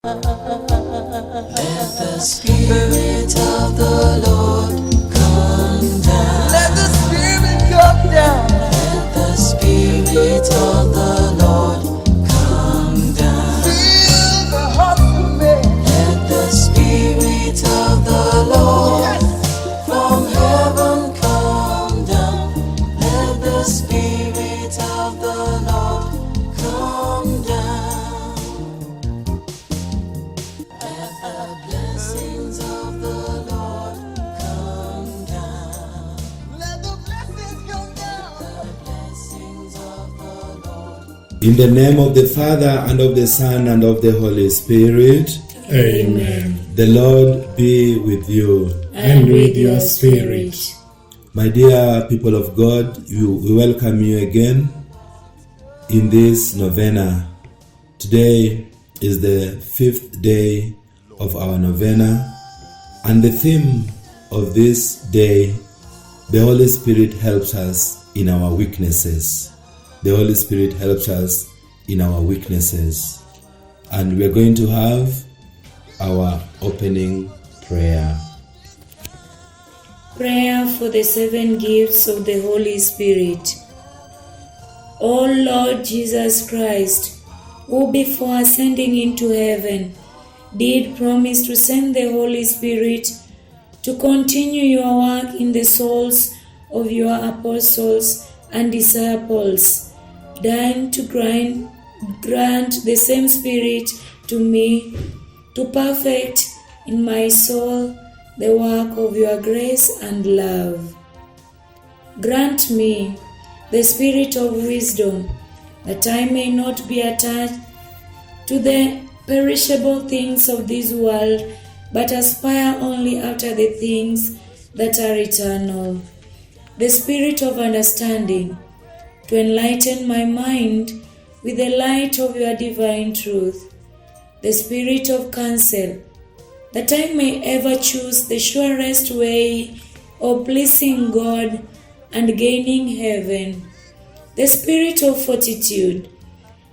Let the Spirit of the Lord come down. Let the Spirit come down. Let the Spirit of the Lord come down. Fill the heart of me. Let the Spirit of the Lord from heaven come down. Let the Spirit of the Lord come down. Let the blessings of the Lord come down. Let the blessings come down. The blessings of the Lord. In the name of the Father, and of the Son, and of the Holy Spirit, Amen. the Lord be with you. And with your spirit. My dear people of God, we welcome you again in this novena. Today is the 5th day of our novena, and the theme of this day, the Holy Spirit helps us in our weaknesses. The Holy Spirit helps us in our weaknesses. And we are going to have our opening prayer. Prayer for the 7 gifts of the Holy Spirit. O Lord Jesus Christ, who before ascending into heaven did promise to send the Holy Spirit to continue your work in the souls of your apostles and disciples, deign to grant the same Spirit to me, to perfect in my soul the work of your grace and love. Grant me the spirit of wisdom, that I may not be attached to the perishable things of this world, but aspire only after the things that are eternal. The spirit of understanding, to enlighten my mind with the light of your divine truth. The spirit of counsel, that I may ever choose the surest way of pleasing God and gaining heaven. The spirit of fortitude,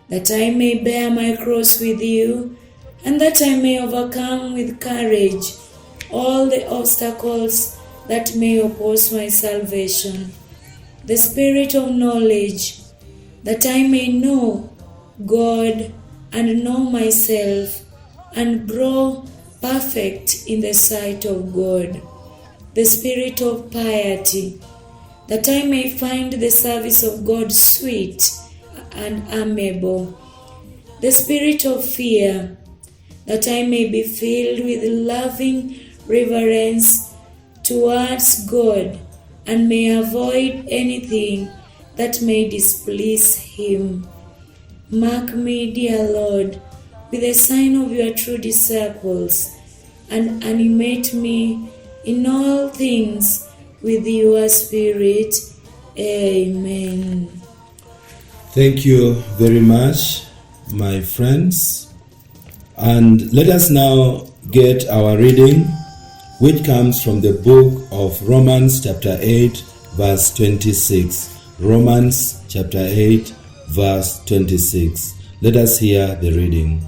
that I may bear my cross with you, and that I may overcome with courage all the obstacles that may oppose my salvation. The spirit of knowledge, that I may know God and know myself, and grow perfect in the sight of God. The spirit of piety, that I may find the service of God sweet and amiable. The spirit of fear, that I may be filled with loving reverence towards God, and may avoid anything that may displease Him. Mark me, dear Lord, with the sign of your true disciples, and animate me in all things with your Spirit. Amen. Thank you very much, my friends. And let us now get our reading, which comes from the book of Romans chapter 8, verse 26. Romans chapter 8, verse 26. Let us hear the reading.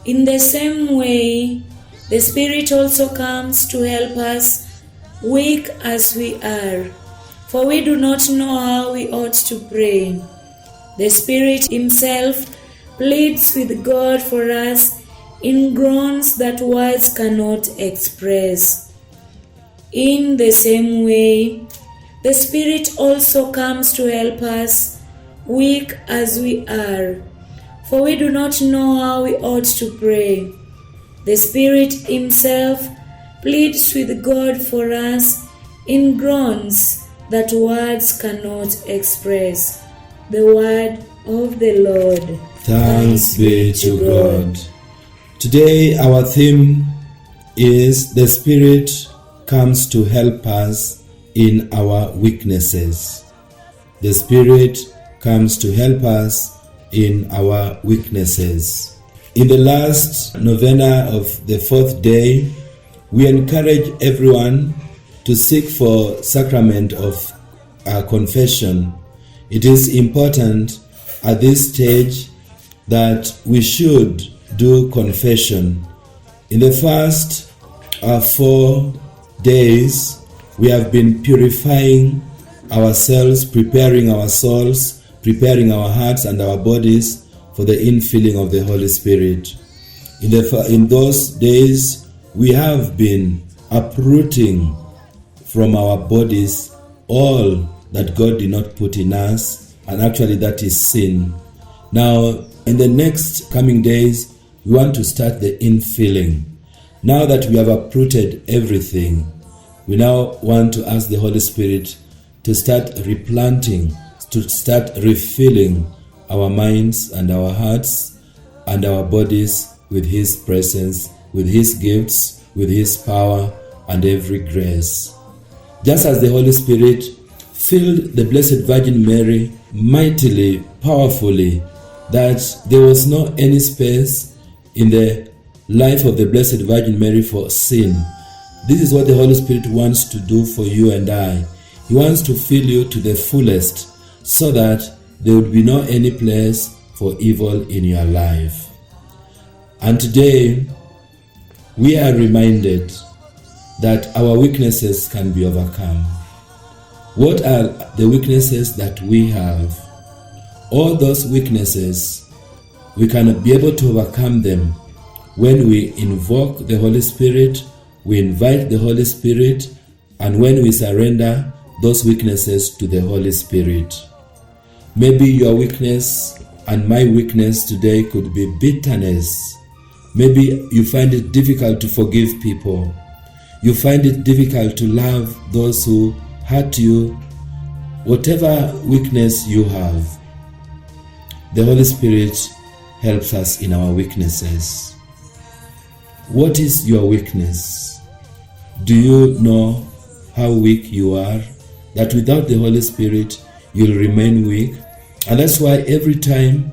In the same way, the Spirit also comes to help us, weak as we are, for we do not know how we ought to pray. The Spirit Himself pleads with God for us in groans that words cannot express. In the same way, the Spirit also comes to help us, weak as we are, for we do not know how we ought to pray. The Spirit Himself pleads with God for us in groans that words cannot express. The word of the Lord. Thanks be to God. Today our theme is the Spirit comes to help us in our weaknesses. The Spirit comes to help us in our weaknesses. In the last novena of the 4th day, we encourage everyone to seek for sacrament of confession. It is important at this stage that we should do confession. In the first 4 days, we have been purifying ourselves, preparing our souls, preparing our hearts and our bodies for the infilling of the Holy Spirit. In those days, we have been uprooting from our bodies all that God did not put in us, and actually that is sin. Now, in the next coming days, we want to start the infilling. Now that we have uprooted everything, we now want to ask the Holy Spirit to start replanting, to start refilling our minds and our hearts and our bodies with His presence, with His gifts, with His power and every grace. Just as the Holy Spirit filled the Blessed Virgin Mary mightily, powerfully, that there was no any space in the life of the Blessed Virgin Mary for sin. This is what the Holy Spirit wants to do for you and I. He wants to fill you to the fullest so that there would be no any place for evil in your life. And today, we are reminded that our weaknesses can be overcome. What are the weaknesses that we have? All those weaknesses, we can be able to overcome them when we invoke the Holy Spirit, we invite the Holy Spirit, and when we surrender those weaknesses to the Holy Spirit. Maybe your weakness and my weakness today could be bitterness. Maybe you find it difficult to forgive people. You find it difficult to love those who hurt you. Whatever weakness you have, the Holy Spirit helps us in our weaknesses. What is your weakness? Do you know how weak you are? That without the Holy Spirit, you'll remain weak. And that's why every time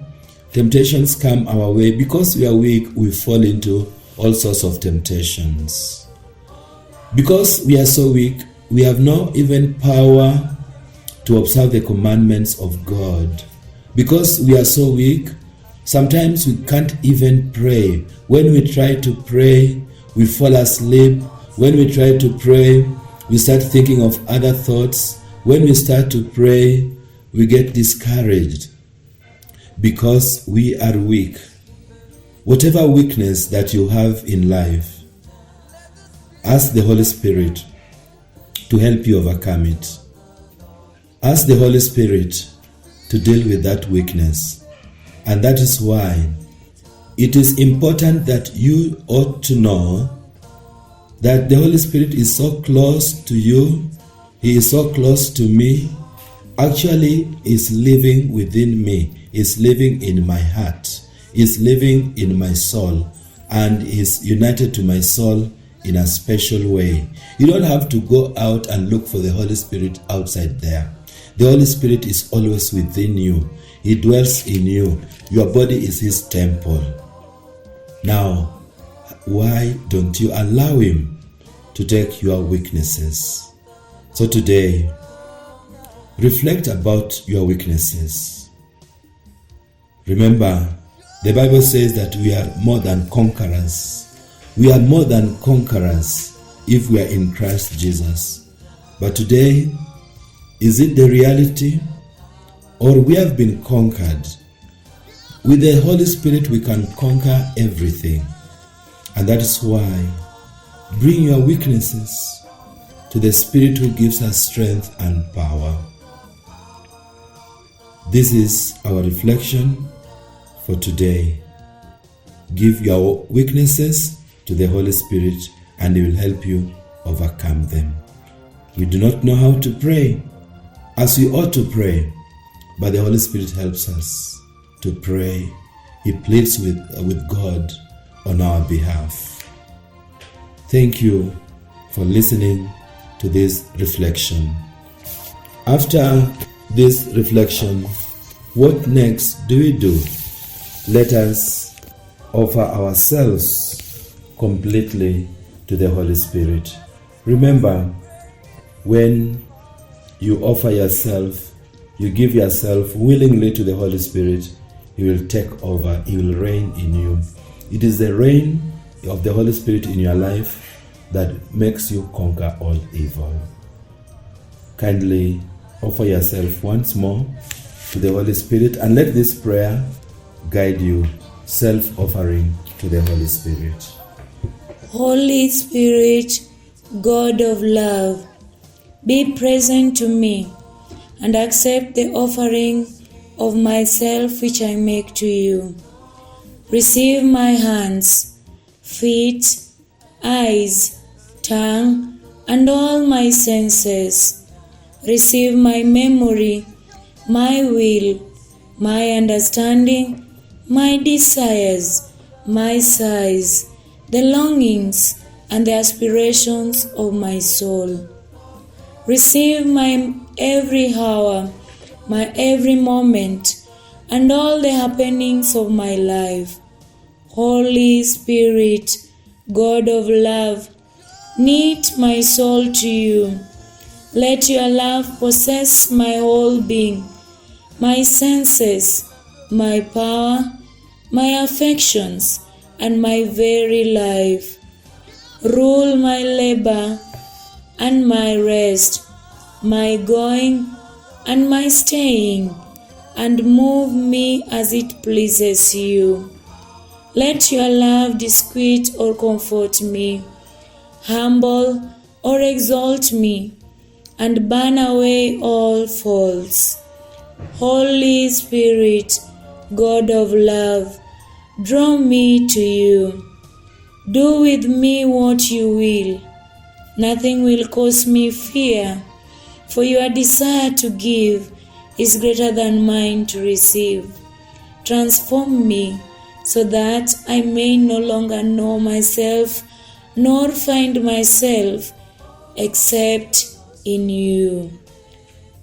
temptations come our way, because we are weak, we fall into all sorts of temptations. Because we are so weak, we have no even power to observe the commandments of God. Because we are so weak, sometimes we can't even pray. When we try to pray, we fall asleep. When we try to pray, we start thinking of other thoughts. When we start to pray, we get discouraged because we are weak. Whatever weakness that you have in life, ask the Holy Spirit to help you overcome it. Ask the Holy Spirit to deal with that weakness. And that is why it is important that you ought to know that the Holy Spirit is so close to you. He is so close to me. Actually, is living within me, is living in my heart, is living in my soul, and is united to my soul in a special way. You don't have to go out and look for the Holy Spirit outside there. The Holy Spirit is always within you. He dwells in you. Your body is His temple. Now, why don't you allow Him to take your weaknesses? So today, reflect about your weaknesses. Remember, the Bible says that we are more than conquerors. We are more than conquerors if we are in Christ Jesus. But today, is it the reality? Or we have been conquered? With the Holy Spirit, we can conquer everything. And that is why, bring your weaknesses to the Spirit who gives us strength and power. This is our reflection for today. Give your weaknesses to the Holy Spirit and He will help you overcome them. We do not know how to pray as we ought to pray, but the Holy Spirit helps us to pray. He pleads with God on our behalf. Thank you for listening to this reflection. After this reflection, what next do we do? Let us offer ourselves completely to the Holy Spirit. Remember, when you offer yourself, you give yourself willingly to the Holy Spirit, He will take over, He will reign in you. It is the reign of the Holy Spirit in your life that makes you conquer all evil. Kindly offer yourself once more to the Holy Spirit and let this prayer guide you, self-offering to the Holy Spirit. Holy Spirit, God of love, be present to me and accept the offering of myself which I make to you. Receive my hands, feet, eyes, tongue, and all my senses. Receive my memory, my will, my understanding, my desires, my sighs, the longings and the aspirations of my soul. Receive my every hour, my every moment, and all the happenings of my life. Holy Spirit, God of love, knit my soul to you. Let your love possess my whole being, my senses, my power, my affections, and my very life. Rule my labor and my rest, my going and my staying, and move me as it pleases you. Let your love disquiet or comfort me, humble or exalt me, and burn away all faults. Holy Spirit, God of love, draw me to you. Do with me what you will. Nothing will cause me fear, for your desire to give is greater than mine to receive. Transform me so that I may no longer know myself, nor find myself except in you.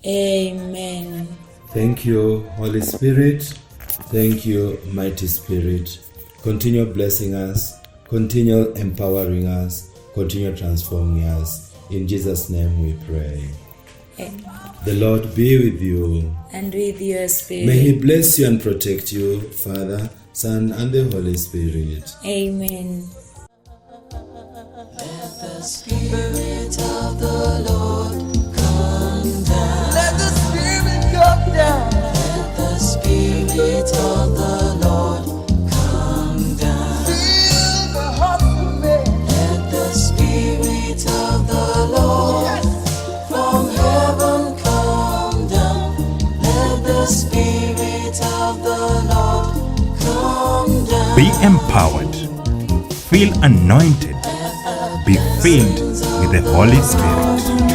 Amen. Thank you, Holy Spirit. Thank you, Mighty Spirit. Continue blessing us, continue empowering us, continue transforming us. In Jesus' name we pray. Amen. The Lord be with you. And with your spirit. May He bless you and protect you, Father, Son, and the Holy Spirit. Amen. Let the Spirit of the Lord come down. Let the Spirit come down. Let the Spirit of the Lord come down. Fill the hearts of men. Let the Spirit of the Lord from heaven come down. Let the Spirit of the Lord come down. Be empowered. Feel anointed. Be filled with the Holy Spirit.